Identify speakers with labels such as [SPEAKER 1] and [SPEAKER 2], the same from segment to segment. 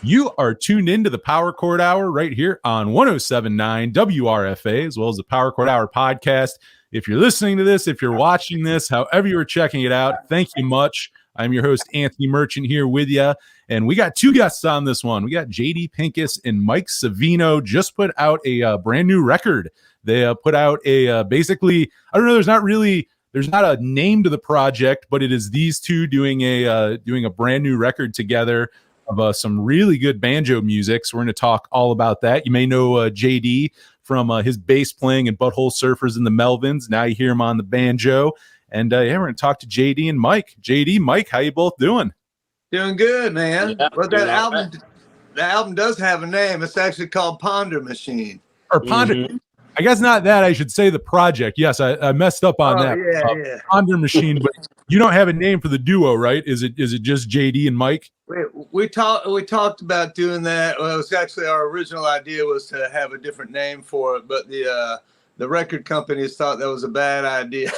[SPEAKER 1] You are tuned into the Power Chord Hour right here on 107.9 WRFA, as well as the Power Chord Hour podcast. If you're listening to this, if you're watching this, however you're checking it out, thank you much. I'm your host, Anthony Merchant, here with you. And we got two guests on this one. We got J.D Pinkus and Mike Savino just put out a brand new record. They put out a basically, I don't know, there's not a name to the project, but it is these two doing a brand new record together of some really good banjo music. So we're going to talk all about that. You may know JD from his bass playing in Butthole Surfers and the Melvins. Now you hear him on the banjo. And we're going to talk to JD and Mike. JD, Mike, how you both doing?
[SPEAKER 2] Doing good, man.
[SPEAKER 3] Yeah,
[SPEAKER 2] but the album does have a name. It's actually called Ponder Machine.
[SPEAKER 1] Or Ponder. Mm-hmm. I guess not that. I should say the project. Yes, I messed up on that.
[SPEAKER 2] Yeah.
[SPEAKER 1] Ponder Machine, but you don't have a name for the duo, right? Is it just JD and Mike?
[SPEAKER 2] We talked about doing that. Well, it was actually our original idea was to have a different name for it, but the record companies thought that was a bad idea.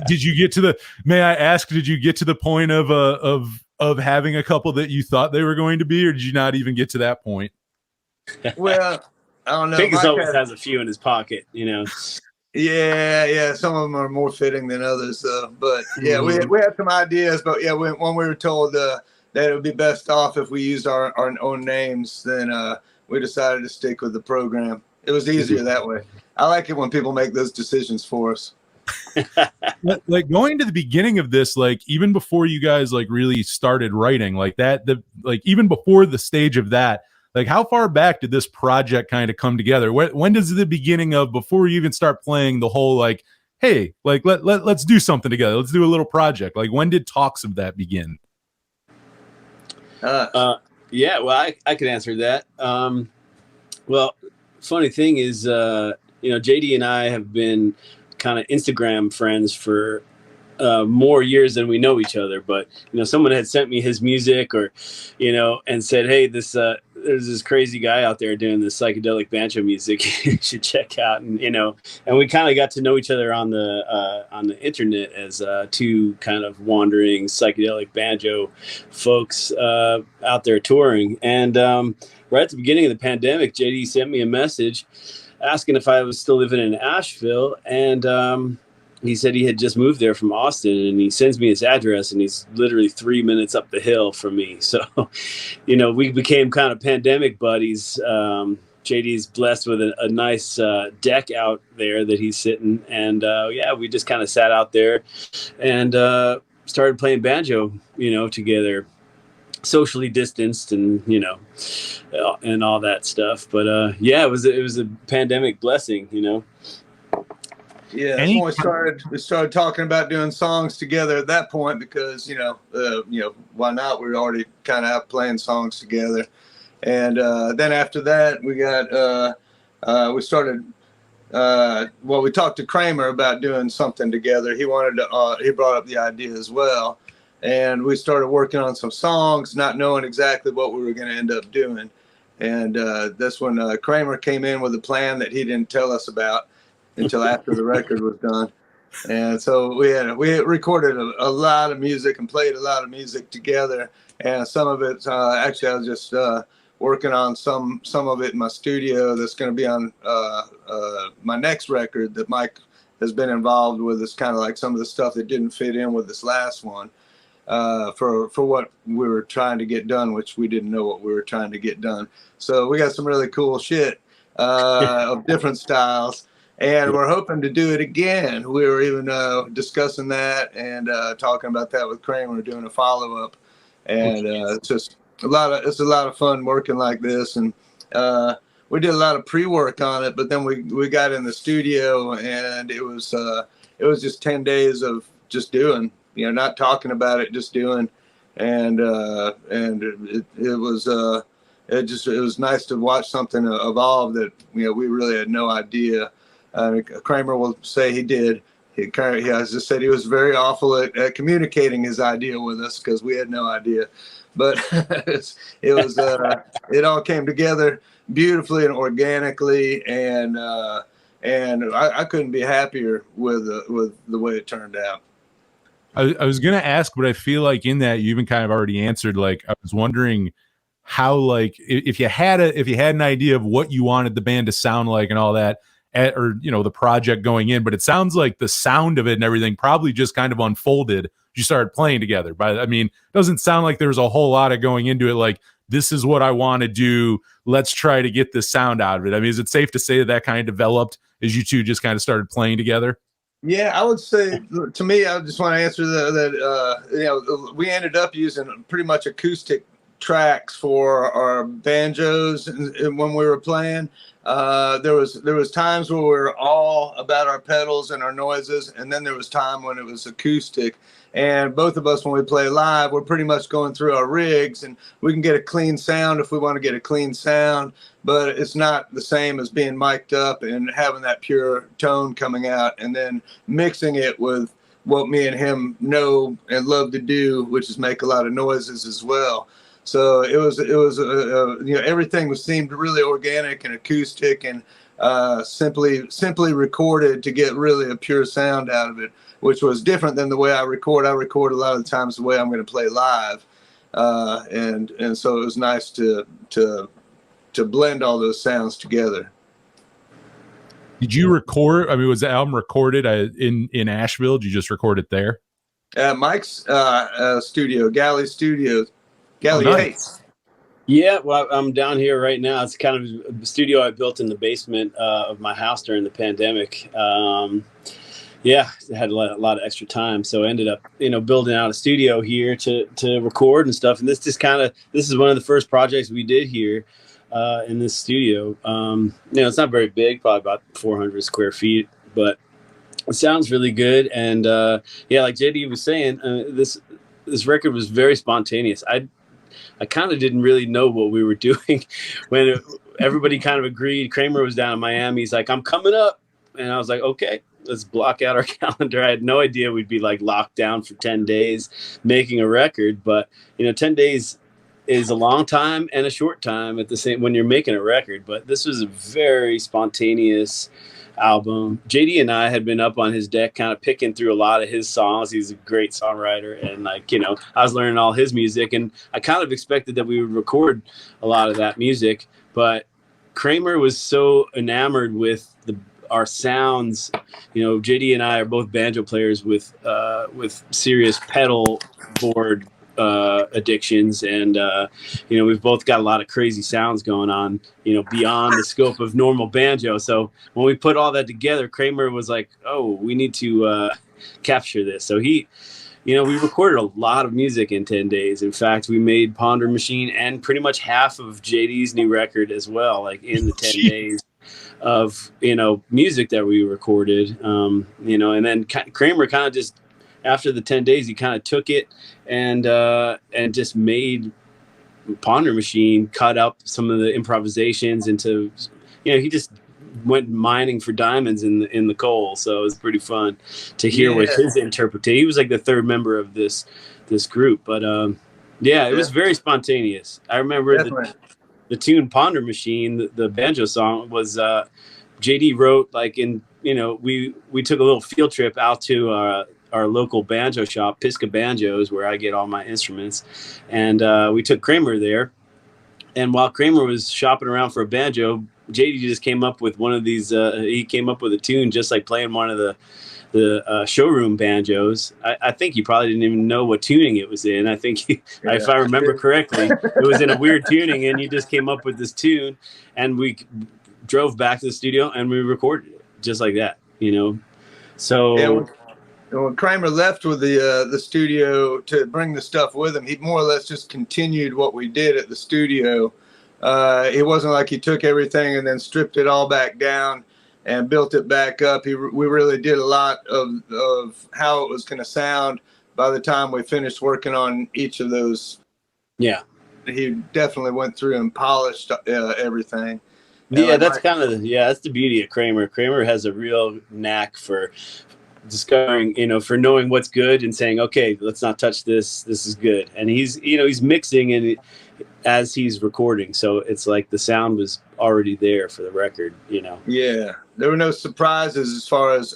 [SPEAKER 1] Did you get to the? May I ask? Did you get to the point of having a couple that you thought they were going to be, or did you not even get to that point?
[SPEAKER 2] Well, I don't know.
[SPEAKER 3] Pinkus always has a few in his pocket, you know.
[SPEAKER 2] Yeah. Some of them are more fitting than others, but yeah, we had some ideas, but yeah, when we were told that it would be best off if we used our own names, then we decided to stick with the program. It was easier that way. I like it when people make those decisions for us.
[SPEAKER 1] Like going to the beginning of this, like even before you guys like really started writing like that, even before the stage of that, like how far back did this project kind of come together? When does the beginning of, before you even start playing the whole like, hey, like let's do something together, let's do a little project, like when did talks of that begin?
[SPEAKER 3] Yeah, well, I could answer that. Well, funny thing is, JD and I have been kind of Instagram friends for more years than we know each other. But, someone had sent me his music or, and said, hey, there's this crazy guy out there doing this psychedelic banjo music you should check out. And, and we kind of got to know each other on the internet as two kind of wandering psychedelic banjo folks out there touring. And right at the beginning of the pandemic, JD sent me a message asking if I was still living in Asheville. And he said he had just moved there from Austin, and he sends me his address, and he's literally 3 minutes up the hill from me. So, we became kind of pandemic buddies. JD's blessed with a nice deck out there that he's sitting. And we just kind of sat out there and started playing banjo, together, socially distanced and, and all that stuff. But it was a pandemic blessing,
[SPEAKER 2] Yeah, when we started talking about doing songs together at that point because why not? We were already kind of out playing songs together, and then after that we talked to Kramer about doing something together. He brought up the idea as well, and we started working on some songs, not knowing exactly what we were going to end up doing, and that's when Kramer came in with a plan that he didn't tell us about until after the record was done. And so we had recorded a lot of music and played a lot of music together. And some of it, actually, I was just working on some of it in my studio that's going to be on my next record that Mike has been involved with. It's kind of like some of the stuff that didn't fit in with this last one for what we were trying to get done, which we didn't know what we were trying to get done. So we got some really cool shit of different styles. And we're hoping to do it again. We were even discussing that and talking about that with Kramer, doing a follow-up. And it's just a lot of fun working like this. And we did a lot of pre-work on it, but then we got in the studio and it was just 10 days of just doing, not talking about it, just doing. And it was nice to watch something evolve that we really had no idea. Kramer will say he did. He has just said he was very awful at communicating his idea with us because we had no idea. But it all came together beautifully and organically, and I couldn't be happier with the way it turned out.
[SPEAKER 1] I was gonna ask, but I feel like in that you even kind of already answered. Like, I was wondering how, like, if you had an idea of what you wanted the band to sound like and all that, or the project going in, but it sounds like the sound of it and everything probably just kind of unfolded. You started playing together, but I mean, it doesn't sound like there's a whole lot of going into it. Like, this is what I want to do. Let's try to get this sound out of it. I mean, is it safe to say that that kind of developed as you two just kind of started playing together?
[SPEAKER 2] Yeah, I would say, to me, I just want to answer that we ended up using pretty much acoustic tracks for our banjos and when we were playing. There was times where we were all about our pedals and our noises, and then there was time when it was acoustic. And both of us, when we play live, we're pretty much going through our rigs, and we can get a clean sound if we want to get a clean sound, but it's not the same as being mic'd up and having that pure tone coming out, and then mixing it with what me and him know and love to do, which is make a lot of noises as well. So it was everything seemed really organic and acoustic and simply recorded to get really a pure sound out of it, which was different than the way I record. I record a lot of the times the way I'm going to play live, and so it was nice to blend all those sounds together.
[SPEAKER 1] Did you record? I mean, was the album recorded in Asheville? Did you just record it there?
[SPEAKER 2] Mike's studio, Galley Studios. Galley
[SPEAKER 1] nice.
[SPEAKER 3] Yeah, well, I'm down here right now. It's kind of a studio I built in the basement of my house during the pandemic. Yeah, I had a lot of extra time, so I ended up, building out a studio here to record and stuff. And this is one of the first projects we did here in this studio. It's not very big, probably about 400 square feet, but it sounds really good. And like JD was saying, this record was very spontaneous. I kind of didn't really know what we were doing when everybody kind of agreed. Kramer was down in Miami. He's like, I'm coming up. And I was like, okay, let's block out our calendar. I had no idea we'd be like locked down for 10 days making a record. But, 10 days is a long time and a short time at the same when you're making a record. But this was a very spontaneous album. JD and I had been up on his deck kind of picking through a lot of his songs. He's a great songwriter, and I was learning all his music, and I kind of expected that we would record a lot of that music, but Kramer was so enamored with our sounds. JD and I are both banjo players with serious pedal board addictions, and we've both got a lot of crazy sounds going on, beyond the scope of normal banjo. So when we put all that together, Kramer was like, oh, we need to capture this. So we recorded a lot of music in 10 days. In fact, we made Ponder Machine and pretty much half of JD's new record as well, like in the 10 days of music that we recorded. And then Kramer kind of just, after the 10 days, he kind of took it and just made Ponder Machine, cut up some of the improvisations into, he just went mining for diamonds in the coal. So it was pretty fun to hear what his interpretation. He was like the third member of this group, but it was very spontaneous. I remember the tune Ponder Machine, the banjo song, was JD wrote we took a little field trip out to our local banjo shop, Pisca Banjos, where I get all my instruments. And we took Kramer there. And while Kramer was shopping around for a banjo, JD just came up with one of these. He came up with a tune just like playing one of the showroom banjos. I think he probably didn't even know what tuning it was in. I think, if I remember correctly, it was in a weird tuning, and he just came up with this tune. And we drove back to the studio and we recorded it just like that, So...
[SPEAKER 2] Yeah, when Kramer left with the studio to bring the stuff with him, he more or less just continued what we did at the studio. It wasn't like he took everything and then stripped it all back down and built it back up. We really did a lot of how it was going to sound by the time we finished working on each of those.
[SPEAKER 3] Yeah.
[SPEAKER 2] He definitely went through and polished everything.
[SPEAKER 3] Yeah, that's that's the beauty of Kramer. Kramer has a real knack for discovering, for knowing what's good and saying, okay, let's not touch this. This is good. And he's mixing and as he's recording. So it's like the sound was already there for the record,
[SPEAKER 2] Yeah. there were no surprises as far as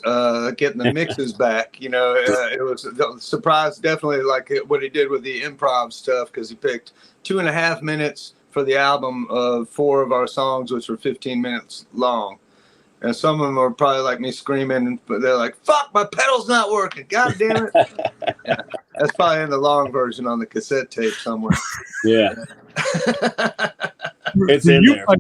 [SPEAKER 2] getting the mixes back. You know, it was the surprise definitely like what he did with the improv stuff, because he picked 2.5 minutes for the album of 4 of our songs, which were 15 minutes long. And some of them are probably like me screaming, but they're like, "Fuck, my pedal's not working! God damn it!" Yeah, that's probably in the long version on the cassette tape somewhere.
[SPEAKER 3] Yeah, it's
[SPEAKER 1] Do
[SPEAKER 3] in
[SPEAKER 1] you,
[SPEAKER 3] there.
[SPEAKER 1] like,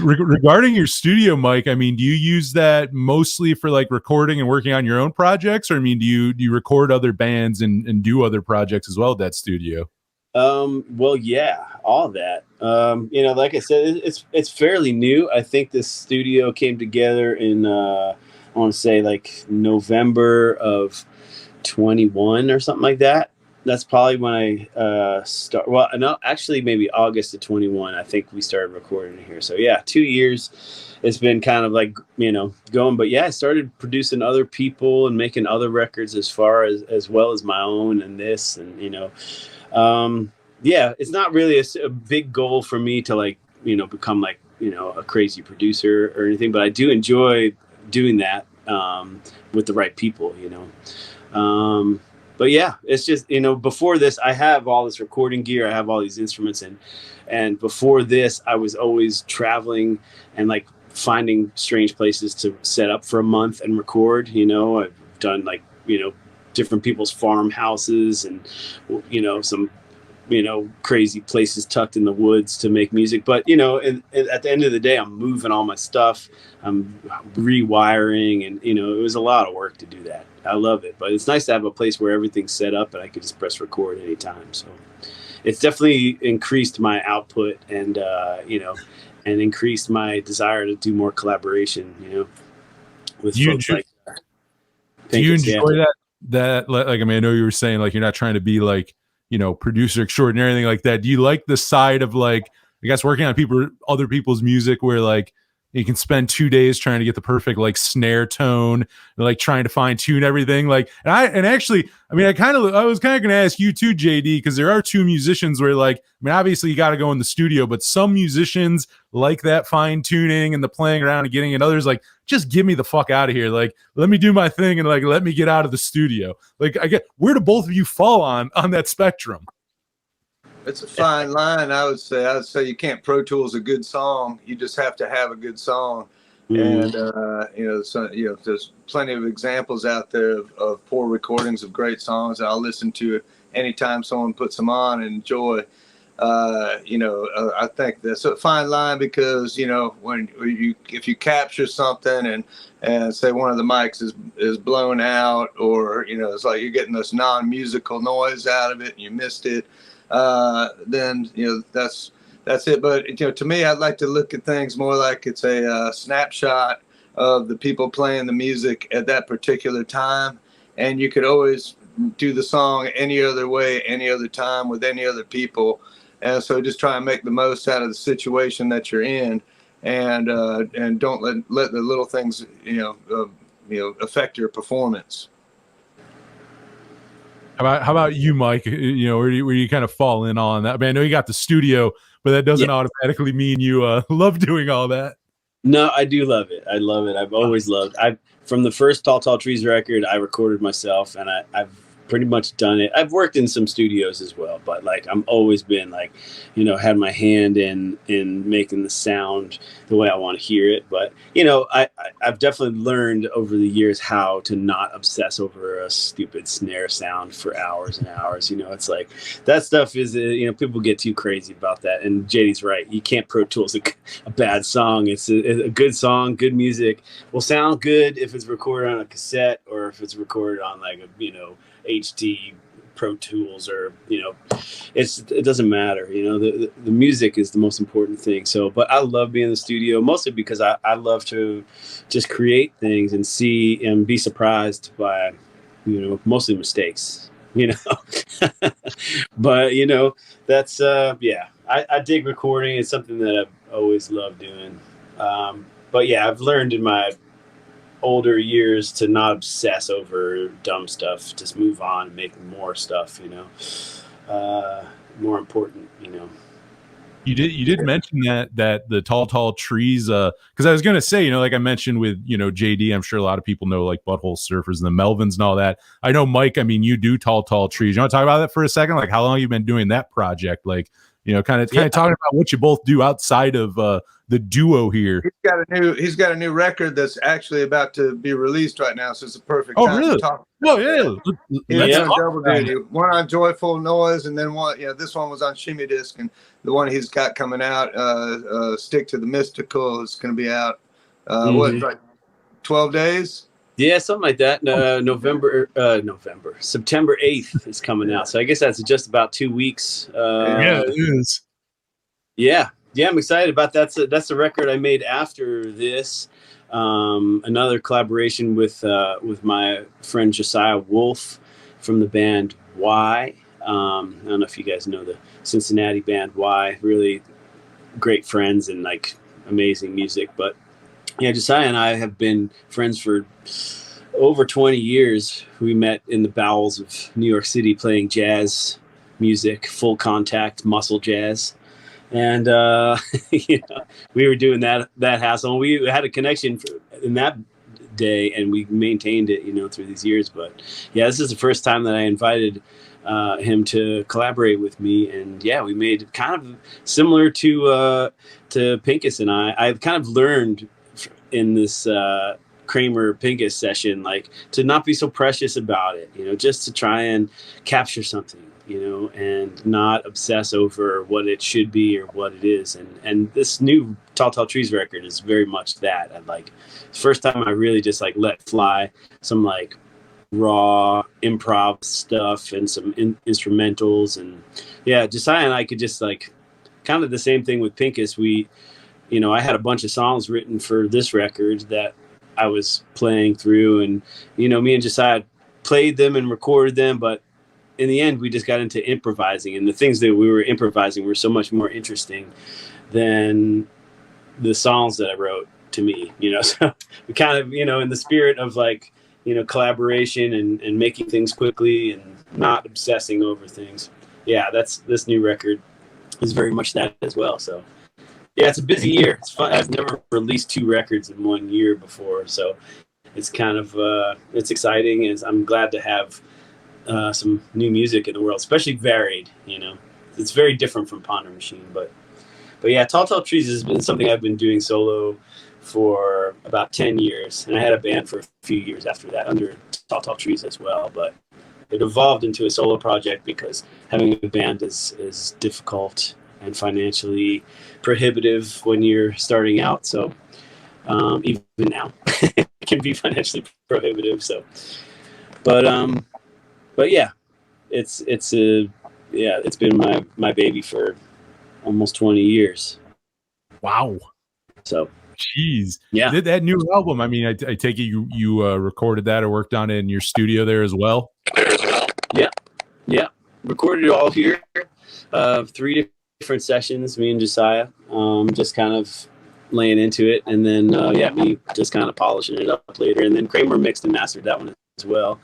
[SPEAKER 1] regarding your studio mic, I mean, do you use that mostly for like recording and working on your own projects, or I mean, do you record other bands and do other projects as well at that studio?
[SPEAKER 3] Well, yeah, all that. You know, like I said, it's fairly new. I think this studio came together in I want to say like November of 21 or something like that. That's probably when I start. Well, no, actually, maybe August of 21. I think we started recording here. So yeah, 2 years. It's been kind of like, you know, going. But yeah, I started producing other people and making other records as well as my own and this, and you know. Yeah, it's not really a big goal for me to like, you know, become like, you know, a crazy producer or anything, but I do enjoy doing that, with the right people, you know. But yeah, it's just, you know, before this, I have all this recording gear, I have all these instruments, and before this, I was always traveling and like finding strange places to set up for a month and record, you know. I've done like, you know, different people's farmhouses and, you know, some, you know, crazy places tucked in the woods to make music. But, you know, and at the end of the day, I'm moving all my stuff, I'm rewiring, and, you know, it was a lot of work to do that. I love it, but it's nice to have a place where everything's set up and I could just press record anytime. So it's definitely increased my output and, you know, and increased my desire to do more collaboration, you know, with folks like
[SPEAKER 1] do you enjoy
[SPEAKER 3] yeah.
[SPEAKER 1] that like, I mean, I know you were saying like you're not trying to be like, you know, producer extraordinary or anything like that. Do you like the side of like, I guess, working on other people's music where like you can spend 2 days trying to get the perfect like snare tone and like trying to fine tune everything? Like, and actually, I mean, I was kind of going to ask you too, JD, because there are 2 musicians where like, I mean, obviously you got to go in the studio, but some musicians like that fine tuning and the playing around and getting, and others like, just get me the fuck out of here. Like, let me do my thing and like, let me get out of the studio. Like, where do both of you fall on that spectrum?
[SPEAKER 2] It's a fine line, I would say. I would say you can't Pro Tools a good song. You just have to have a good song. And you know, so, you know, there's plenty of examples out there of poor recordings of great songs that I'll listen to anytime someone puts them on and enjoy. You know, I think that's a fine line, because, you know, if you capture something and say one of the mics is blown out, or, you know, it's like you're getting this non-musical noise out of it and you missed it, then, you know, that's it. But, you know, to me, I'd like to look at things more like it's a snapshot of the people playing the music at that particular time, and you could always do the song any other way, any other time, with any other people. And so just try and make the most out of the situation that you're in, and don't let the little things, you know, affect your performance.
[SPEAKER 1] How about you, Mike? You know, where you kind of fall in on that? I mean, I know you got the studio, but that doesn't automatically mean you love doing all that.
[SPEAKER 3] No, I do love it. I love it. I've always loved. From the first Tall Tall Trees record, I recorded myself, and I've pretty much done it. I've worked in some studios as well, but like I'm always been like, you know, had my hand in making the sound the way I want to hear it. But you know, I've definitely learned over the years how to not obsess over a stupid snare sound for hours and hours. You know, it's like that stuff is, you know, people get too crazy about that. And JD's right. You can't Pro Tools a bad song. It's a good song, good music will sound good if it's recorded on a cassette or if it's recorded on like a, you know, HD Pro Tools, or, you know, it doesn't matter. You know, the music is the most important thing. So, but I love being in the studio, mostly because I love to just create things and see and be surprised by, you know, mostly mistakes, you know. But, you know, that's yeah, I dig recording. It's something that I've always loved doing. But yeah, I've learned in my older years to not obsess over dumb stuff, just move on and make more stuff, you know, more important, you know.
[SPEAKER 1] You did mention that the tall trees, because I was gonna say, like I mentioned with JD, I'm sure a lot of people know like Butthole Surfers and the Melvins and all that. I know, Mike, I mean, you do tall trees. You want to talk about that for a second? Like how long you've been doing that project? Like, kind of talking about what you both do outside of the duo here.
[SPEAKER 2] He's got a new record that's actually about to be released right now, so it's a perfect
[SPEAKER 1] Oh,
[SPEAKER 2] time
[SPEAKER 1] really?
[SPEAKER 2] to talk.
[SPEAKER 1] Oh, yeah.
[SPEAKER 2] He's doing double duty. One on Joyful Noise, and then one. This one was on Shimmy Disc, and the one he's got coming out, Stick to the Mystical, is going to be out. What, like 12 days?
[SPEAKER 3] Yeah, something like that. September 8th is coming out. So I guess that's just about 2 weeks.
[SPEAKER 1] Yeah, it is.
[SPEAKER 3] Yeah, I'm excited about that. That's the record I made after this. Another collaboration with my friend Josiah Wolf from the band Y. I don't know if you guys know the Cincinnati band Y. Really great friends and like amazing music. But yeah, Josiah and I have been friends for over 20 years. We met in the bowels of New York City playing jazz music, full contact muscle jazz. And we were doing that hassle. And we had a connection in that day, and we maintained it, through these years. But yeah, this is the first time that I invited him to collaborate with me, and yeah, we made kind of similar to Pinkus and I. I've kind of learned in this Kramer Pinkus session, like to not be so precious about it, just to try and capture something. And not obsess over what it should be or what it is. And this new Tall Trees record is very much that. And like, first time I really just like let fly some like raw improv stuff and some instrumentals. And yeah, Josiah and I could just like kind of the same thing with Pinkus. I had a bunch of songs written for this record that I was playing through, and, me and Josiah played them and recorded them, but in the end, we just got into improvising, and the things that we were improvising were so much more interesting than the songs that I wrote to me, so we kind of, in the spirit of like, collaboration and making things quickly and not obsessing over things. Yeah, this new record is very much that as well. So yeah, it's a busy year. It's fun. I've never released 2 records in 1 year before. So it's kind of, it's exciting, and I'm glad to have some new music in the world, especially varied. It's very different from Ponder Machine, but yeah, Tall Trees has been something I've been doing solo for about 10 years, and I had a band for a few years after that under Tall Trees as well. But it evolved into a solo project because having a band is difficult and financially prohibitive when you're starting out. So even now, it can be financially prohibitive. So, but yeah, it's been my baby for almost 20 years.
[SPEAKER 1] Wow.
[SPEAKER 3] So,
[SPEAKER 1] jeez.
[SPEAKER 3] Yeah.
[SPEAKER 1] That new album, I mean, I take it you recorded that or worked on it in your studio there as well?
[SPEAKER 3] Yeah. Recorded it all here. 3 different sessions, me and Josiah, just kind of laying into it. And then, me just kind of polishing it up later. And then Kramer mixed and mastered that one as well.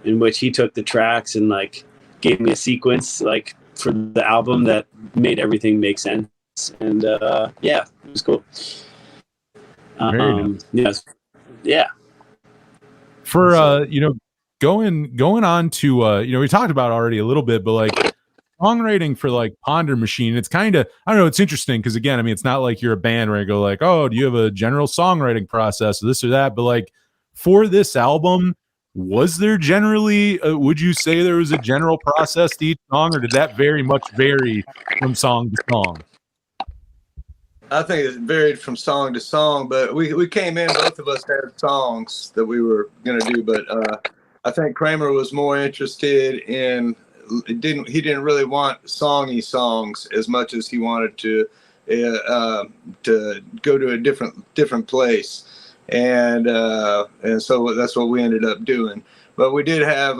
[SPEAKER 3] In which he took the tracks and like gave me a sequence like for the album that made everything make sense. And it was cool.
[SPEAKER 1] Nice.
[SPEAKER 3] Yeah.
[SPEAKER 1] For going on to we talked about already a little bit, but like songwriting for like Ponder Machine, it's kind of, I don't know, it's interesting because again, I mean, it's not like you're a band where I go like, oh, do you have a general songwriting process or this or that? But like for this album, was there generally, would you say there was a general process to each song, or did that very much vary from song to song?
[SPEAKER 2] I think it varied from song to song, but we came in, both of us had songs that we were going to do, but I think Kramer was more interested in, he didn't really want songy songs as much as he wanted to go to a different place. And so that's what we ended up doing. But we did have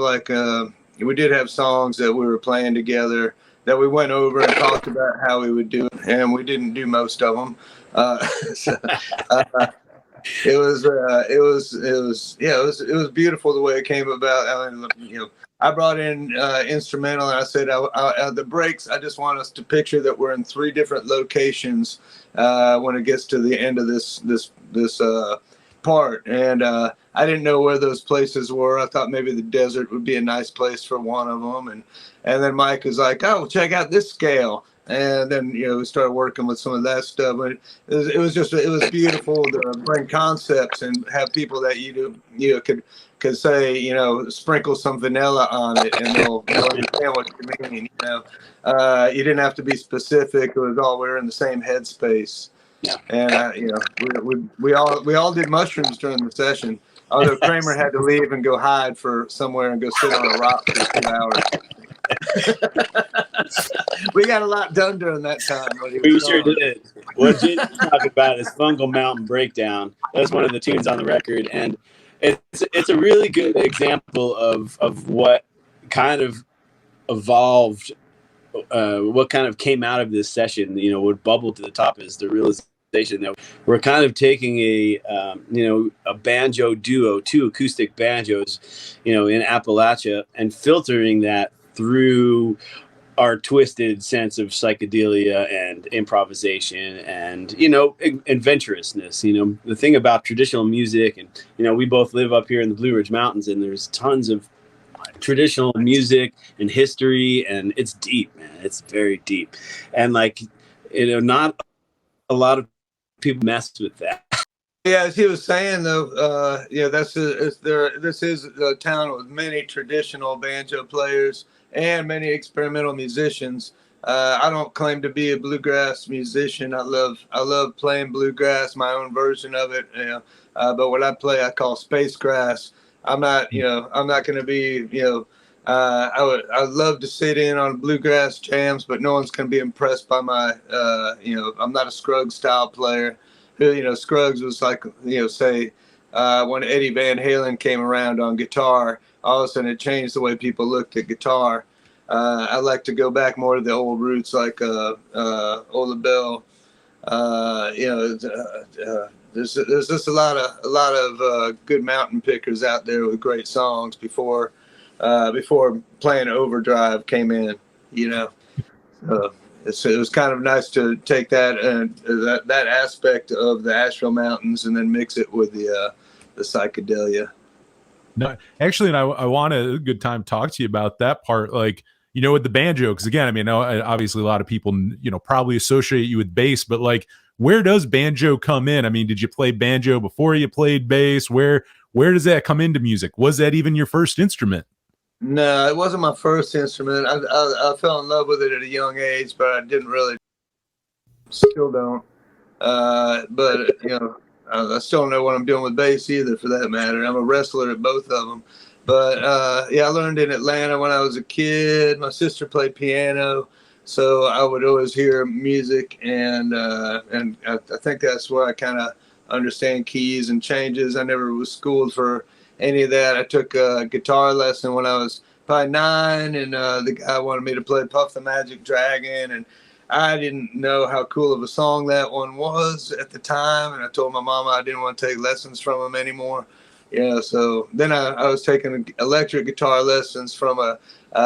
[SPEAKER 2] songs that we were playing together that we went over and talked about how we would do it, and we didn't do most of them. It was beautiful the way it came about. I mean, I brought in instrumental, and I said, the breaks, I just want us to picture that we're in 3 different locations when it gets to the end of this part. And I didn't know where those places were. I thought maybe the desert would be a nice place for one of them. And then Mike was like, oh, check out this scale. And then, we started working with some of that stuff. But it was beautiful to bring concepts and have people that could say, sprinkle some vanilla on it, and they'll understand what you mean. You didn't have to be specific. It was all, we were in the same headspace.
[SPEAKER 3] Yeah.
[SPEAKER 2] And we all did mushrooms during the session. Although Kramer had to leave and go hide for somewhere and go sit on a rock for 2 hours. We got a lot done during that time.
[SPEAKER 3] We sure did. What J.D talking about is Fungal Mountain Breakdown. That's one of the tunes on the record, and it's a really good example of what kind of evolved, what kind of came out of this session. What bubbled to the top is the realization that we're kind of taking a banjo duo, 2 acoustic banjos, in Appalachia, and filtering that through our twisted sense of psychedelia and improvisation and adventurousness. The thing about traditional music, and we both live up here in the Blue Ridge Mountains, and there's tons of traditional music and history, and it's deep, man. It's very deep, and not a lot of people mess with that.
[SPEAKER 2] Yeah, as he was saying, though, this is a town with many traditional banjo players and many experimental musicians. I don't claim to be a bluegrass musician. I love playing bluegrass, my own version of it. But what I play, I call space grass. I'm not going to be, I'd love to sit in on bluegrass jams, but no one's going to be impressed by my, I'm not a Scruggs style player. Scruggs was like, say, when Eddie Van Halen came around on guitar, all of a sudden it changed the way people looked at guitar. I like to go back more to the old roots, like Ola Bell. There's just a lot of good mountain pickers out there with great songs before playing overdrive came in. It was kind of nice to take that and that aspect of the Asheville Mountains and then mix it with the psychedelia.
[SPEAKER 1] No, actually, and I want a good time to talk to you about that part, with the banjo, because again, I mean, obviously a lot of people, probably associate you with bass, but where does banjo come in? I mean, did you play banjo before you played bass? Where does that come into music? Was that even your first instrument?
[SPEAKER 2] No, it wasn't my first instrument. I fell in love with it at a young age, but I didn't really. Still don't. But I still don't know what I'm doing with bass either, for that matter. I'm a wrestler at both of them. But I learned in Atlanta when I was a kid. My sister played piano, so I would always hear music, and I think that's where I kind of understand keys and changes. I never was schooled for any of that. I took a guitar lesson when I was probably 9, and the guy wanted me to play Puff the Magic Dragon, and I didn't know how cool of a song that one was at the time, and I told my mama I didn't want to take lessons from him anymore. So then I was taking electric guitar lessons from a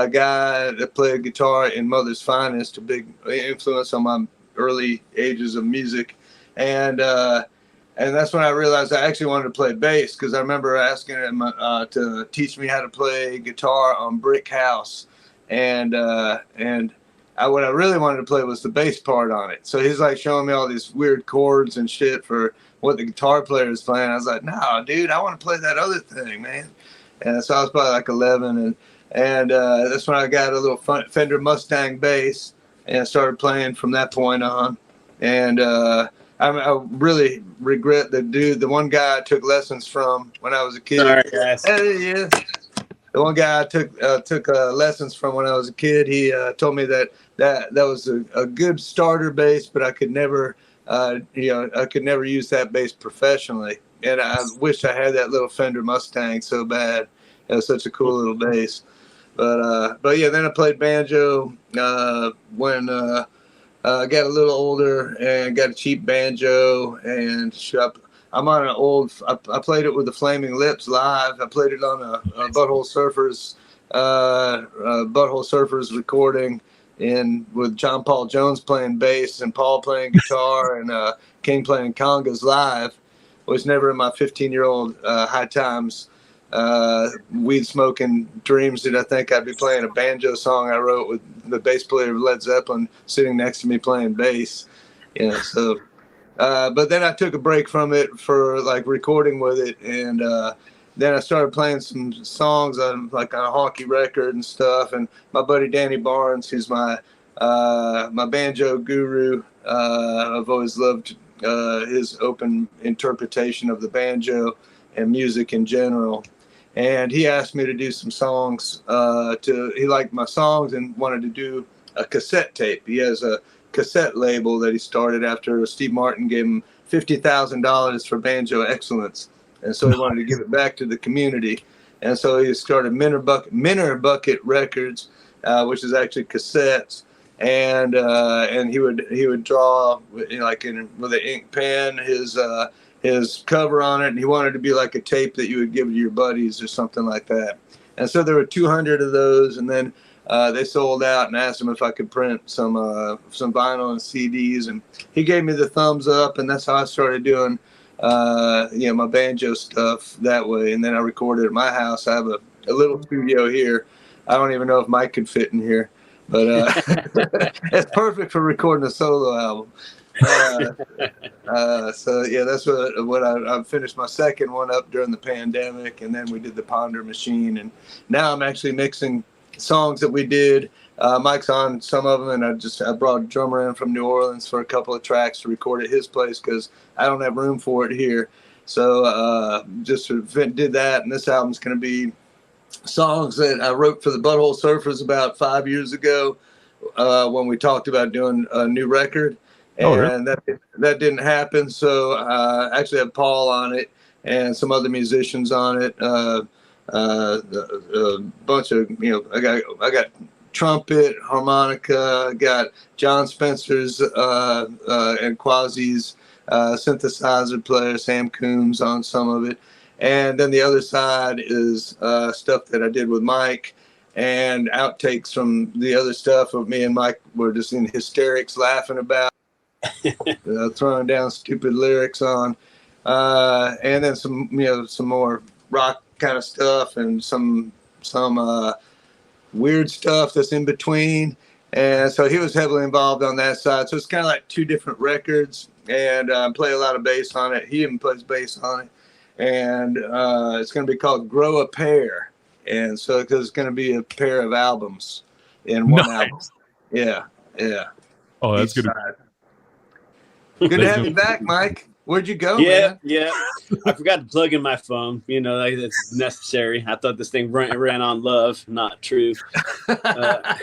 [SPEAKER 2] guy that played guitar in Mother's Finest, a big influence on my early ages of music, and that's when I realized I actually wanted to play bass, because I remember asking him to teach me how to play guitar on Brick House, and what I really wanted to play was the bass part on it. So he's showing me all these weird chords and shit for what the guitar player is playing. I was like, no, dude, I want to play that other thing, man. And so I was probably 11, and that's when I got a little Fender Mustang bass and started playing from that point on. And I really regret the one guy I took lessons from when I was a kid.
[SPEAKER 3] Sorry, guys.
[SPEAKER 2] Yeah. The one guy I took lessons from when I was a kid, he told me that was a good starter bass, but I could never, use that bass professionally. And I wish I had that little Fender Mustang so bad. It was such a cool little bass. But yeah, then I played banjo when I got a little older and got a cheap banjo, and I'm on an old. I played it with the Flaming Lips live. I played it on a Butthole Surfers, Butthole Surfers recording, with John Paul Jones playing bass and Paul playing guitar and King playing congas live. Was never in my 15-year-old high times weed smoking dreams that I think I'd be playing a banjo song I wrote with the bass player of Led Zeppelin sitting next to me playing bass. So. But then I took a break from it for like recording with it, and then I started playing some songs on a honky record and stuff. And my buddy Danny Barnes, who's my banjo guru, I've always loved his open interpretation of the banjo and music in general. And he asked me to do some songs. He liked my songs and wanted to do a cassette tape. He has a cassette label that he started after Steve Martin gave him $50,000 for banjo excellence, and so he wanted to give it back to the community, and so he started Minner Bucket Records, which is actually cassettes, and he would draw with an ink pen his cover on it, and he wanted it to be like a tape that you would give to your buddies or something like that, and so there were 200 of those, and then they sold out, and asked him if I could print some vinyl and CDs, and he gave me the thumbs up, and that's how I started doing, my banjo stuff that way. And then I recorded at my house. I have a little studio here. I don't even know if Mike could fit in here, but it's perfect for recording a solo album. So yeah, that's what I finished my second one up during the pandemic, and then we did the Ponder Machine, and now I'm actually mixing songs that we did. Mike's on some of them, and I brought a drummer in from New Orleans for a couple of tracks to record at his place because I don't have room for it here. So just did that, and this album's going to be songs that I wrote for the Butthole Surfers about 5 years ago when we talked about doing a new record, and that didn't happen. So I actually have Paul on it and some other musicians on it. A bunch of I got trumpet, harmonica, I got John Spencer's and Quasi's synthesizer player, Sam Coombs on some of it, and then the other side is stuff that I did with Mike and outtakes from the other stuff of me and Mike were just in hysterics laughing about, throwing down stupid lyrics on, and then some more rock kind of stuff and some weird stuff that's in between. And so he was heavily involved on that side. So it's kind of like two different records, and play a lot of bass on it. He even plays bass on it. And it's going to be called Grow a Pair. And so because it's going to be a pair of albums in one album. Yeah.
[SPEAKER 1] Oh, that's good.
[SPEAKER 2] Good to have you back, Mike. Where'd you go, man?
[SPEAKER 3] Yeah. I forgot to plug in my phone. That's necessary. I thought this thing ran on love, not truth.
[SPEAKER 1] I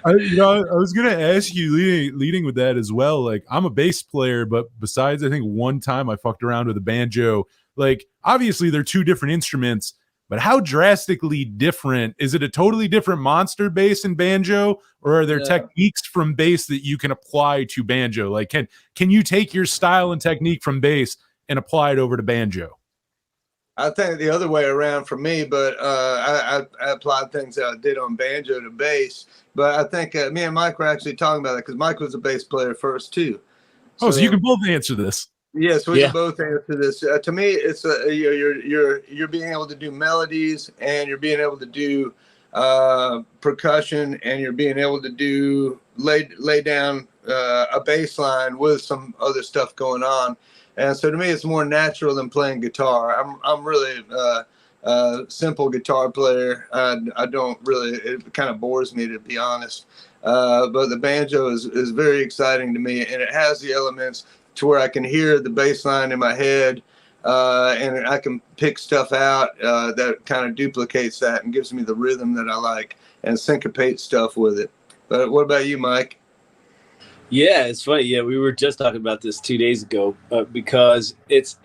[SPEAKER 1] was going to ask you, leading with that as well. Like, I'm a bass player, but besides, I think one time I fucked around with a banjo. Like, obviously, they're two different instruments, but how drastically different? Is it a totally different monster bass and banjo, or are there techniques from bass that you can apply to banjo? Like, can you take your style and technique from bass and apply it over to banjo?
[SPEAKER 2] I think the other way around for me, but I applied things that I did on banjo to bass. But I think me and Mike were actually talking about that because Mike was a bass player first too.
[SPEAKER 1] So you can both answer this.
[SPEAKER 2] Yes, we can both answer this. To me, it's you're being able to do melodies, and you're being able to do percussion, and you're being able to do lay down a bass line with some other stuff going on. And so to me, it's more natural than playing guitar. I'm really a simple guitar player. I don't really. It kind of bores me, to be honest. But the banjo is very exciting to me, and it has the elements to where I can hear the bass line in my head, and I can pick stuff out that kind of duplicates that and gives me the rhythm that I like and syncopate stuff with it. But what about you, Mike?
[SPEAKER 3] Yeah, it's funny. Yeah, we were just talking about this 2 days ago because it's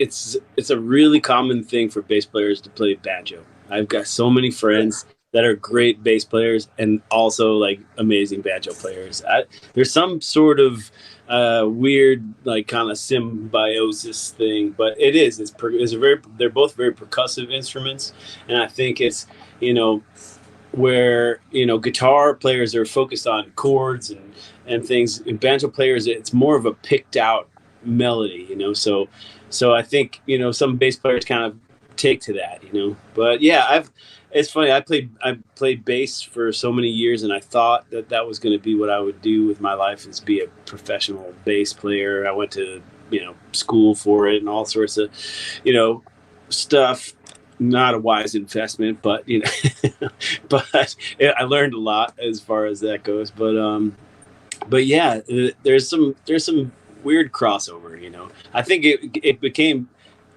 [SPEAKER 3] a really common thing for bass players to play banjo. I've got so many friends that are great bass players and also like amazing banjo players. There's some sort of weird like kind of symbiosis thing, but they're both very percussive instruments, and I think it's, you know, where, you know, guitar players are focused on chords and things, and banjo players, it's more of a picked out melody, you know. So I think, you know, some bass players kind of take to that, you know. But yeah, it's funny, I played bass for so many years, and I thought that was going to be what I would do with my life, is be a professional bass player. I went to, you know, school for it and all sorts of, you know, stuff. Not a wise investment, but, you know, but I learned a lot as far as that goes. But yeah, there's some weird crossover, you know. I think it became,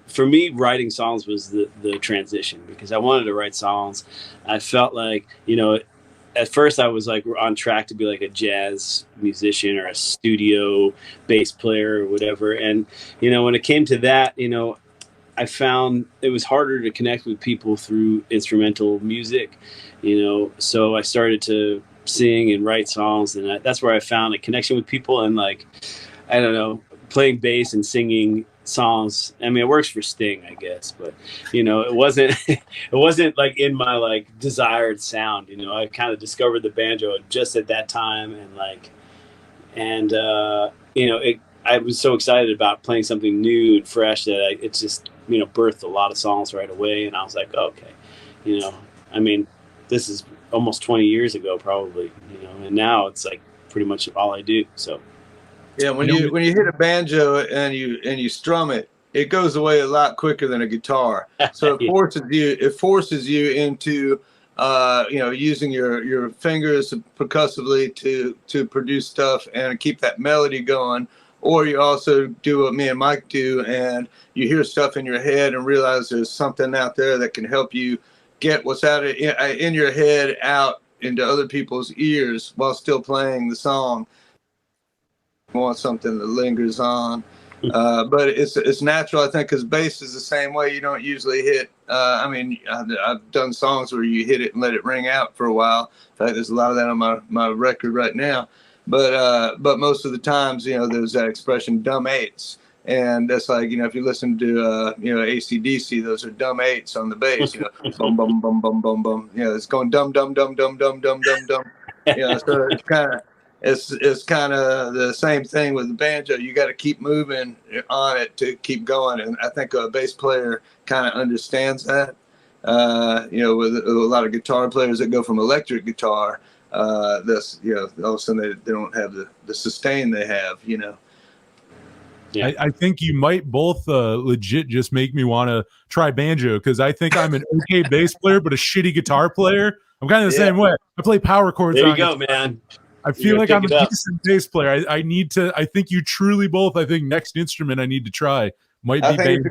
[SPEAKER 3] for me, writing songs was the transition, because I wanted to write songs. I felt like, you know, at first I was like on track to be like a jazz musician or a studio bass player or whatever. And, you know, when it came to that, you know, I found it was harder to connect with people through instrumental music, you know. So I started to sing and write songs, and that's where I found a connection with people. And like, I don't know, playing bass and singing songs, I mean, it works for Sting, I guess, but, you know, it wasn't like in my like desired sound, you know. I kind of discovered the banjo just at that time, and you know, I was so excited about playing something new and fresh that it just, you know, birthed a lot of songs right away. And I was like, oh, okay, you know, I mean, this is almost 20 years ago, probably, you know, and now it's like pretty much all I do. So
[SPEAKER 2] yeah, when you hit a banjo and you strum it, it goes away a lot quicker than a guitar. So
[SPEAKER 3] Yeah.
[SPEAKER 2] it forces you into you know, using your fingers percussively to produce stuff and keep that melody going. Or you also do what me and Mike do, and you hear stuff in your head and realize there's something out there that can help you get what's out in your head out into other people's ears while still playing the song. You want something that lingers on. But it's natural, I think, because bass is the same way. You don't usually hit. I mean, I've done songs where you hit it and let it ring out for a while. In fact, there's a lot of that on my record right now. But most of the times, you know, there's that expression "dumb eights," and that's like, you know, if you listen to you know, AC/DC, those are dumb eights on the bass. You know, bum bum bum bum bum bum. You know, it's going dum dum dum dum dum dum dum dum. You know, so it's kind of the same thing with the banjo. You got to keep moving on it to keep going, and I think a bass player kind of understands that. You know, with a lot of guitar players that go from electric guitar, this, you know, all of a sudden they don't have the sustain they have, you know.
[SPEAKER 1] Yeah. I think you might both legit just make me want to try banjo, because I think I'm an okay bass player but a shitty guitar player. I'm kind of the same way. I play power chords.
[SPEAKER 3] There you go, man.
[SPEAKER 1] I feel like I'm a decent bass player. I need to. I think you truly both. I think next instrument I need to try might be banjo.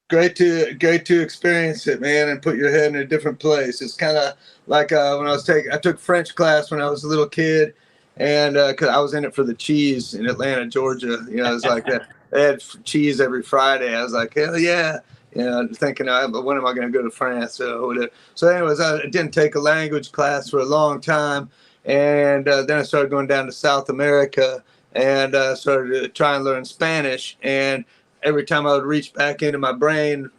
[SPEAKER 2] Great to experience it, man, and put your head in a different place. It's kind of like when I took French class when I was a little kid, and cause I was in it for the cheese in Atlanta, Georgia. You know, it's like that. They had cheese every Friday. I was like, hell yeah. You know, thinking, when am I going to go to France or whatever? So anyways, I didn't take a language class for a long time. And then I started going down to South America and started to try and learn Spanish. And every time I would reach back into my brain,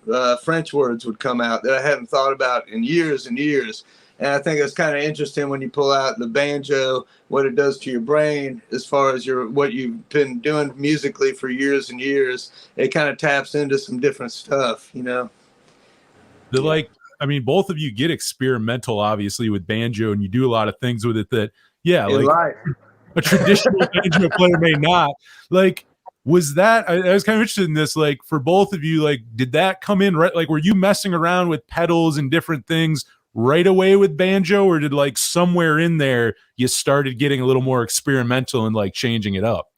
[SPEAKER 2] French words would come out that I hadn't thought about in years and years. And I think it's kind of interesting when you pull out the banjo, what it does to your brain as far as what you've been doing musically for years and years. It kind of taps into some different stuff, you know.
[SPEAKER 1] Like, I mean, both of you get experimental, obviously, with banjo, and you do a lot of things with it that, like a traditional banjo player may not. Like, was that, I was kind of interested in this, like, for both of you, like, did that come in right? Like, were you messing around with pedals and different things right away with banjo, or did, like, somewhere in there you started getting a little more experimental and, like, changing it up?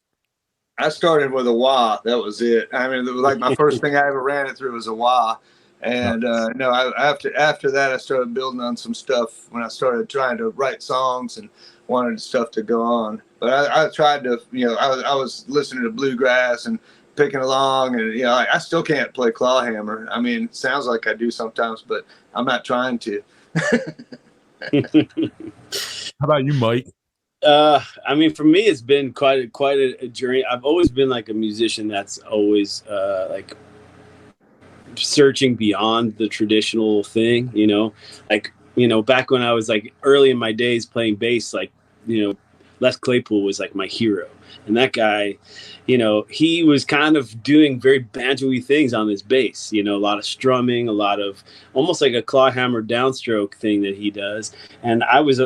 [SPEAKER 2] I started with a wah. That was it. I mean, like, my first thing I ever ran it through was a wah. And after that, I started building on some stuff when I started trying to write songs and wanted stuff to go on. But I tried to, you know, I was listening to bluegrass and picking along, and, you know, I still can't play clawhammer. I mean, it sounds like I do sometimes, but I'm not trying to.
[SPEAKER 1] How about you, Mike?
[SPEAKER 3] I mean, for me, it's been quite a journey. I've always been like a musician that's always like searching beyond the traditional thing, like, back when I was like early in my days playing bass, like, Les Claypool was like my hero. And that guy, he was kind of doing very banjo-y things on his bass, a lot of strumming, a lot of almost like a claw hammer downstroke thing that he does. And I was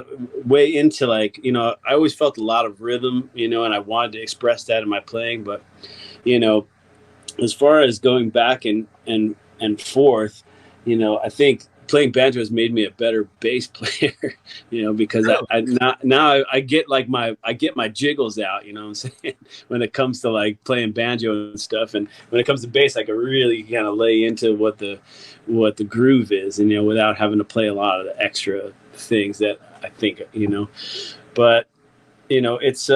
[SPEAKER 3] way into like, I always felt a lot of rhythm, and I wanted to express that in my playing. But, as far as going back and forth, I think playing banjo has made me a better bass player, because I get like I get my jiggles out, what I'm saying, when it comes to like playing banjo and stuff. And when it comes to bass, I can really kind of lay into what the groove is, and, without having to play a lot of the extra things that I think, but, it's,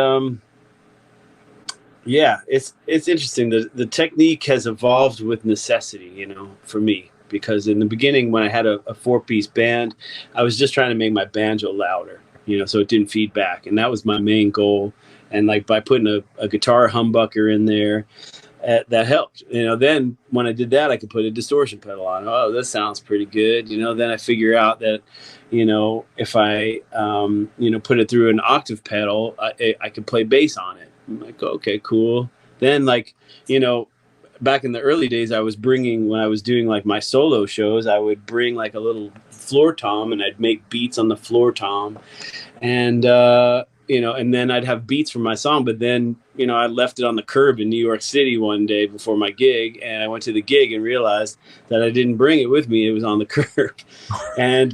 [SPEAKER 3] yeah, it's interesting. The technique has evolved with necessity, for me, because in the beginning when I had a 4-piece band, I was just trying to make my banjo louder, so it didn't feed back. And that was my main goal. And like by putting a guitar humbucker in there, that helped. Then when I did that, I could put a distortion pedal on. Oh, this sounds pretty good. Then I figure out that, if I, put it through an octave pedal, I could play bass on it. I'm like, okay, cool. Then like, back in the early days, when I was doing like my solo shows, I would bring like a little floor tom and I'd make beats on the floor tom. And, and then I'd have beats for my song. But then, I left it on the curb in New York City one day before my gig. And I went to the gig and realized that I didn't bring it with me. It was on the curb.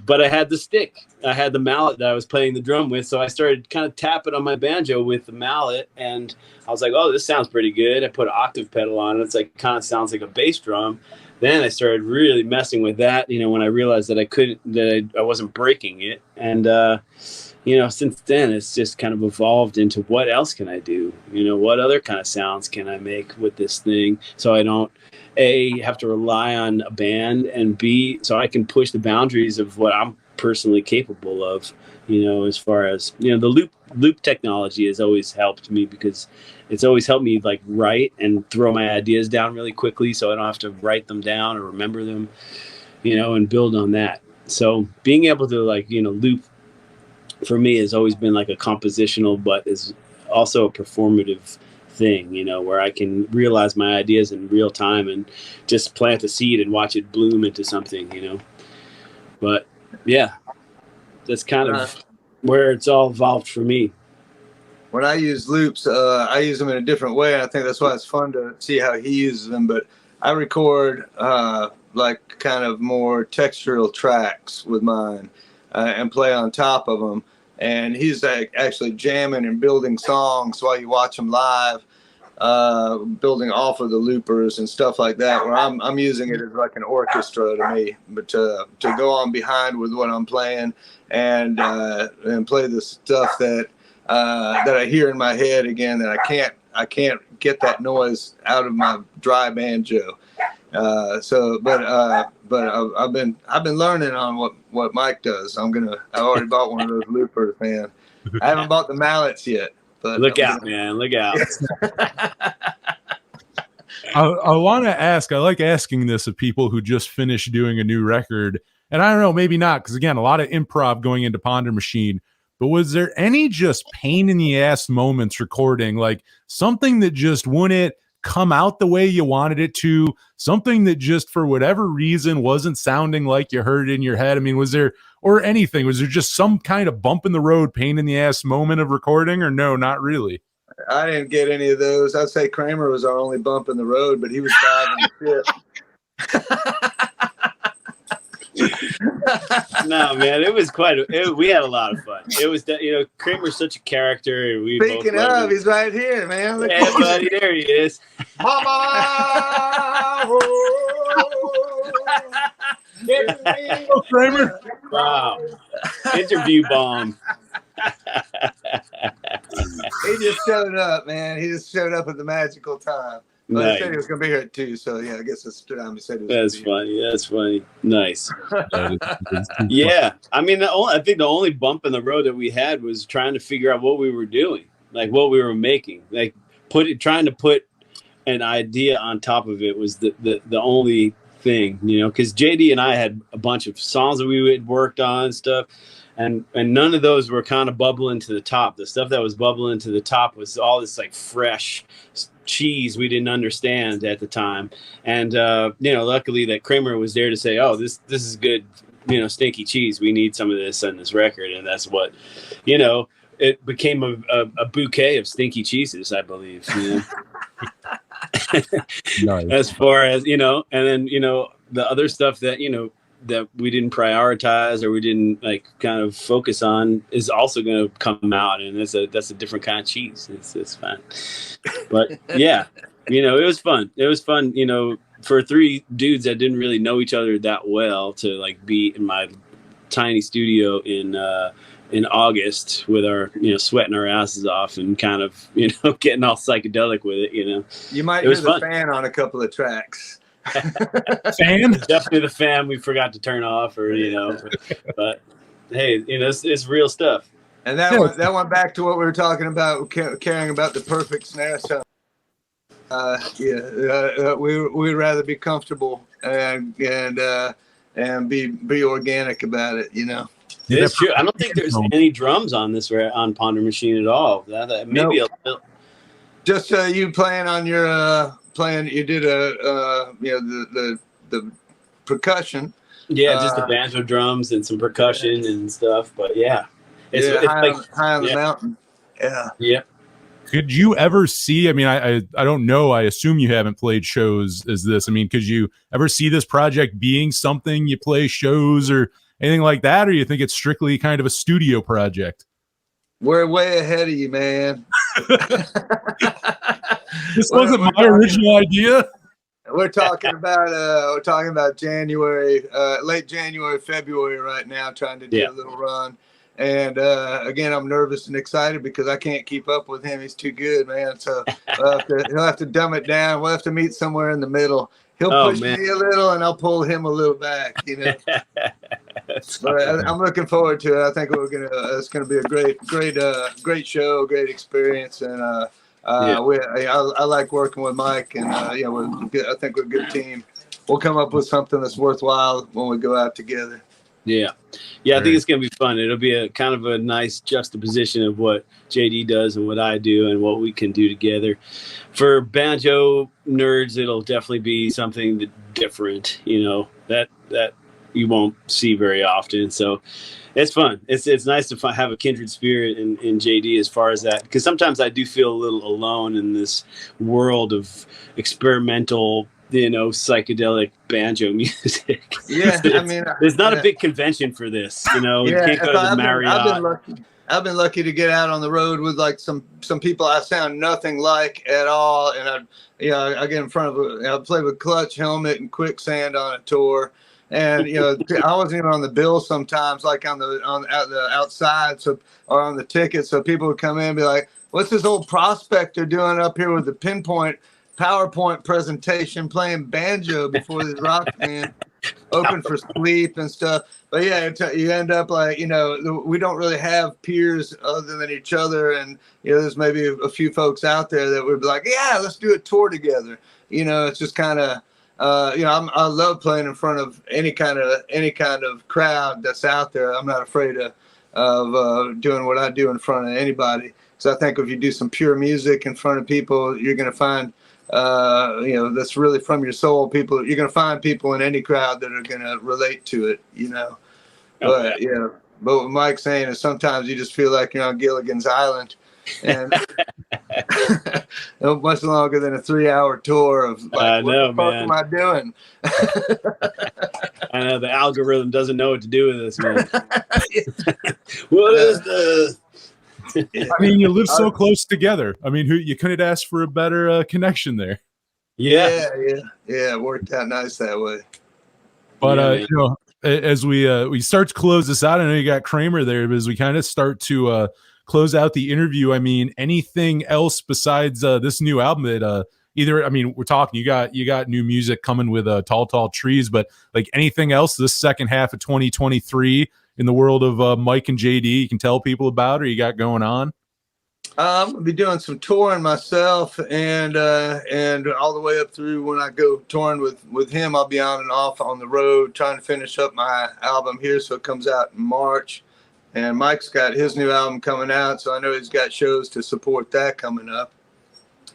[SPEAKER 3] But I had the stick. I had the mallet that I was playing the drum with. So I started kind of tapping on my banjo with the mallet. And I was like, oh, this sounds pretty good. I put an octave pedal on it. It's like, kind of sounds like a bass drum. Then I started really messing with that, when I realized that I wasn't breaking it. And, since then it's just kind of evolved into what else can I do? What other kind of sounds can I make with this thing? So I don't have to rely on a band, and B, so I can push the boundaries of what I'm personally capable of, as far as, the loop technology has always helped me, because it's always helped me like write and throw my ideas down really quickly. So I don't have to write them down or remember them, and build on that. So being able to like, loop for me has always been like a compositional, but is also a performative thing, where I can realize my ideas in real time and just plant a seed and watch it bloom into something, But yeah, that's kind of where it's all evolved for me.
[SPEAKER 2] When I use loops, I use them in a different way. And I think that's why it's fun to see how he uses them. But I record like kind of more textural tracks with mine and play on top of them. And he's like actually jamming and building songs while you watch him live, building off of the loopers and stuff like that, where I'm using it as like an orchestra to me, but to go on behind with what I'm playing and play the stuff that I hear in my head again, that I can't get that noise out of my dry banjo. But I've been learning on what Mike does. I already bought one of those loopers, man. I haven't bought the mallets yet, but
[SPEAKER 3] look out, man, look out.
[SPEAKER 1] I want to ask, I like asking this of people who just finished doing a new record, and I don't know, maybe not, because again, a lot of improv going into Ponder Machine, but was there any just pain in the ass moments recording, like something that just wouldn't come out the way you wanted it to, something that just for whatever reason wasn't sounding like you heard it in your head? I mean, was there just some kind of bump in the road, pain in the ass moment of recording, or no, not really?
[SPEAKER 2] I didn't get any of those. I'd say Kramer was our only bump in the road, but he was driving the ship.
[SPEAKER 3] No, man, it was we had a lot of fun. It was, Kramer's such a character. And
[SPEAKER 2] Speaking of, he's right here, man. Look,
[SPEAKER 3] yeah, buddy, there he is.
[SPEAKER 2] Mama!
[SPEAKER 1] Kramer.
[SPEAKER 3] Wow. Interview bomb.
[SPEAKER 2] He just showed up, man. He just showed up at the magical time. Well, he said he
[SPEAKER 3] Nice.
[SPEAKER 2] was going to be here at 2, so yeah, I guess that's the time he said he was
[SPEAKER 3] That's
[SPEAKER 2] gonna
[SPEAKER 3] funny. That's funny. Nice.
[SPEAKER 1] It's too
[SPEAKER 3] Yeah. I mean, I think the only bump in the road that we had was trying to figure out what we were doing, like what we were making, like trying to put an idea on top of it was the only thing, because JD and I had a bunch of songs that we had worked on and stuff, and none of those were kind of bubbling to the top. The stuff that was bubbling to the top was all this like fresh cheese we didn't understand at the time, and luckily that Kramer was there to say, oh, this is good, stinky cheese, we need some of this on this record, and that's what, it became a bouquet of stinky cheeses, I believe.
[SPEAKER 1] Nice.
[SPEAKER 3] As far as and then the other stuff that that we didn't prioritize or we didn't like kind of focus on is also going to come out, and that's a different kind of cheese. It's fun, but yeah, it was fun. It was fun, for 3 dudes that didn't really know each other that well to like be in my tiny studio in August with our, sweating our asses off and kind of, getting all psychedelic with it,
[SPEAKER 2] You might
[SPEAKER 3] it was
[SPEAKER 2] hear the
[SPEAKER 3] fun.
[SPEAKER 2] fan on a couple of tracks.
[SPEAKER 1] Fan?
[SPEAKER 3] Definitely the fan we forgot to turn off, or but hey, it's real stuff.
[SPEAKER 2] And that went back to what we were talking about, caring about the perfect snare sound. We'd rather be comfortable and be organic about it,
[SPEAKER 3] It's true. I don't think there's any drums on this on Ponder Machine at all. Maybe
[SPEAKER 2] nope. Just you playing on your playing. You did the percussion.
[SPEAKER 3] Yeah, just the banjo drums and some percussion and stuff. But yeah, it's
[SPEAKER 2] high on the mountain. Yeah.
[SPEAKER 3] Yeah.
[SPEAKER 1] Could you ever see? I mean, I don't know. I assume you haven't played shows as this. I mean, could you ever see this project being something you play shows or anything like that, or you think it's strictly kind of a studio project?
[SPEAKER 2] We're way ahead of you, man.
[SPEAKER 1] This wasn't my original idea.
[SPEAKER 2] We're talking about January, late January, February right now, trying to do a little run. And again, I'm nervous and excited because I can't keep up with him. He's too good, man. So he'll have to dumb it down. We'll have to meet somewhere in the middle. He'll push me a little, and I'll pull him a little back. But I'm looking forward to it. I think it's gonna be a great show, great experience, and I like working with Mike, and I think we're a good team. We'll come up with something that's worthwhile when we go out together.
[SPEAKER 3] Yeah. I think it's going to be fun. It'll be a kind of a nice juxtaposition of what JD does and what I do and what we can do together. For banjo nerds, it'll definitely be something different, that you won't see very often. So it's fun. It's nice to have a kindred spirit in JD as far as that, because sometimes I do feel a little alone in this world of experimental, psychedelic banjo music.
[SPEAKER 2] Yeah,
[SPEAKER 3] there's not a big convention for this. You can't go to the Marriott.
[SPEAKER 2] I've been lucky to get out on the road with like some people I sound nothing like at all, and I get in front of I play with Clutch, Helmet, and Quicksand on a tour, and I wasn't even on the bill sometimes, like on the outside, or on the ticket, so people would come in and be like, "What's this old prospector doing up here with the pinpoint PowerPoint presentation playing banjo before this rock band open for Sleep and stuff?" But yeah, you end up like, we don't really have peers other than each other, and there's maybe a few folks out there that would be like, yeah, let's do a tour together. It's just kind of I love playing in front of any kind of crowd that's out there. I'm not afraid of doing what I do in front of anybody. So I think if you do some pure music in front of people, you're going to find that's really from your soul. You're going to find people in any crowd that are going to relate to it, But but what Mike's saying is sometimes you just feel like you're on Gilligan's Island, and much longer than a 3-hour tour of like, what the fuck am I doing?
[SPEAKER 3] I know the algorithm doesn't know what to do with this, man. What is this?
[SPEAKER 1] I mean, you live so close together. I mean, you couldn't ask for a better connection there.
[SPEAKER 2] Yeah. It worked out nice that way.
[SPEAKER 1] But as we start to close this out, I know you got Kramer there, but as we kind of start to close out the interview, I mean, anything else besides this new album that either, I mean, we're talking, you got new music coming with Tall Trees, but like anything else this second half of 2023 in the world of Mike and JD you can tell people about or you got going on?
[SPEAKER 2] I'm gonna be doing some touring myself, and all the way up through when I go touring with him, I'll be on and off on the road trying to finish up my album here, so it comes out in March. And Mike's got his new album coming out, so I know he's got shows to support that coming up.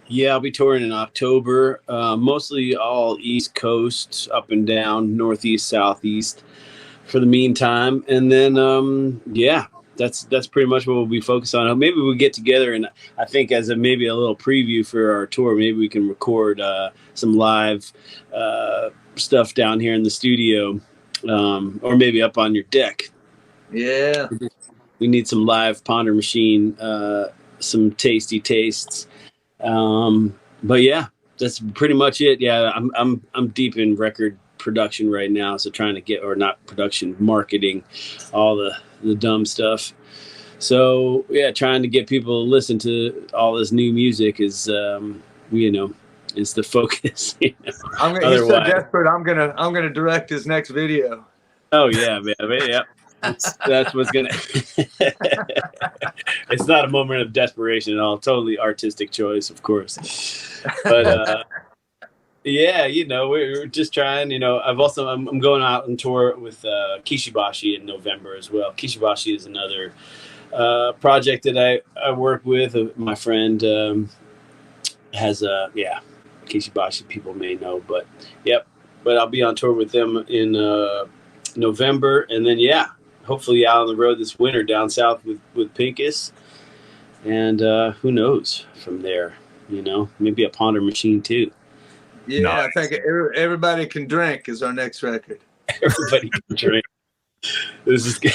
[SPEAKER 3] Yeah, I'll be touring in October, mostly all East Coast, up and down, Northeast, Southeast for the meantime. And then, yeah, that's pretty much what we'll be focused on. Maybe we'll get together, and I think as maybe a little preview for our tour, maybe we can record some live stuff down here in the studio, or maybe up on your deck.
[SPEAKER 2] Yeah.
[SPEAKER 3] We need some live Ponder Machine, some tasty tastes. But yeah, that's pretty much it. Yeah, I'm deep in record production right now, so trying to get, or not production, marketing, all the dumb stuff. So yeah, trying to get people to listen to all this new music is is the focus. He's
[SPEAKER 2] so desperate. I'm gonna direct his next video.
[SPEAKER 3] Oh yeah, man. Yeah. That's what's gonna it's not a moment of desperation at all, totally artistic choice, of course, but yeah, we're just trying. I'm going out on tour with Kishibashi in November as well. Kishibashi is another project that I work with. My friend has Kishibashi, people may know, but I'll be on tour with them in November, and then hopefully out on the road this winter down south with Pinkus, and who knows from there, maybe a Ponder Machine too.
[SPEAKER 2] Yeah, nice. I think Everybody Can Drink is our next record.
[SPEAKER 3] Everybody can drink. This is good.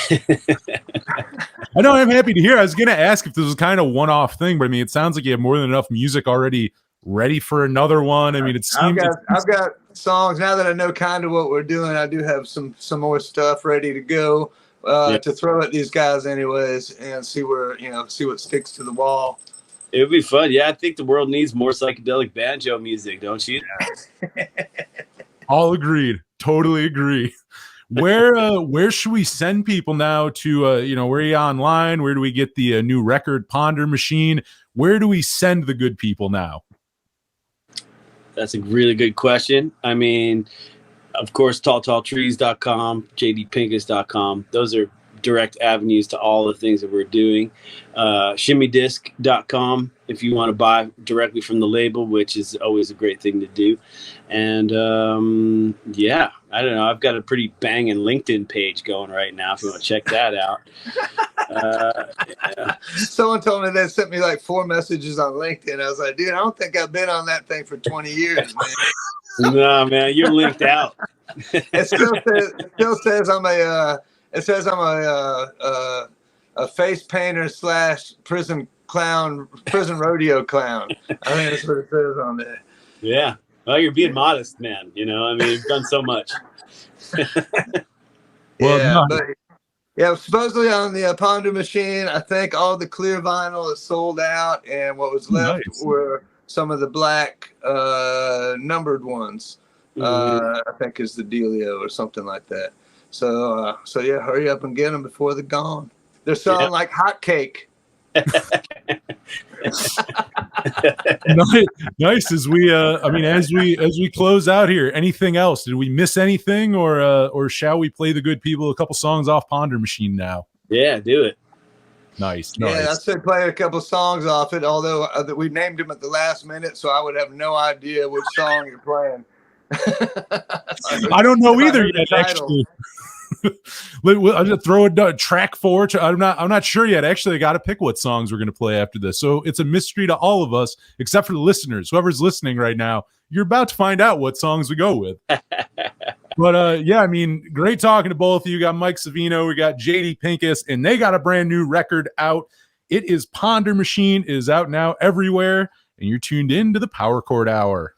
[SPEAKER 1] I know, I'm happy to hear. I was going to ask if this was kind of one-off thing, but I mean, it sounds like you have more than enough music already ready for another one. I mean, it seems
[SPEAKER 2] I've got songs now that I know kind of what we're doing. I do have some more stuff ready to go to throw at these guys anyways, and see what sticks to the wall.
[SPEAKER 3] It would be fun. Yeah, I think the world needs more psychedelic banjo music, don't you?
[SPEAKER 1] All agreed. Totally agree. Where should we send people now to, where are you online? Where do we get the new record Ponder Machine? Where do we send the good people now?
[SPEAKER 3] That's a really good question. I mean, of course, talltrees.com, jdpinkus.com. Those are direct avenues to all the things that we're doing. Shimmydisc.com if you want to buy directly from the label, which is always a great thing to do. And I don't know, I've got a pretty banging LinkedIn page going right now if you want to check that out.
[SPEAKER 2] Someone told me they sent me like 4 messages on LinkedIn. I was like, dude, I don't think I've been on that thing for 20 years, man.
[SPEAKER 3] No, man, you're linked out.
[SPEAKER 2] It still says I'm a face painter / prison rodeo clown. I think that's what it says on there.
[SPEAKER 3] Yeah. Well, you're being modest, man. I mean, you've done so much.
[SPEAKER 2] Supposedly on the Ponder Machine, I think all the clear vinyl is sold out, and what was left were some of the black numbered ones. I think is the dealio or something like that. So hurry up and get them before they're gone. They're selling like hotcake.
[SPEAKER 1] Nice. As we close out here, anything else? Did we miss anything, or shall we play the good people a couple songs off Ponder Machine now?
[SPEAKER 3] Yeah, do it.
[SPEAKER 1] Nice.
[SPEAKER 2] Yeah, I said play a couple songs off it, although we named them at the last minute, so I would have no idea which song you're playing.
[SPEAKER 1] I don't know either yet, actually. I'll just throw a track 4. I'm not sure yet. Actually, I got to pick what songs we're going to play after this. So it's a mystery to all of us, except for the listeners. Whoever's listening right now, you're about to find out what songs we go with. But I mean, great talking to both of you. We got Mike Savino, we got J.D Pinkus, and they got a brand new record out. It is Ponder Machine. It is out now everywhere, and you're tuned in to the Power Chord Hour.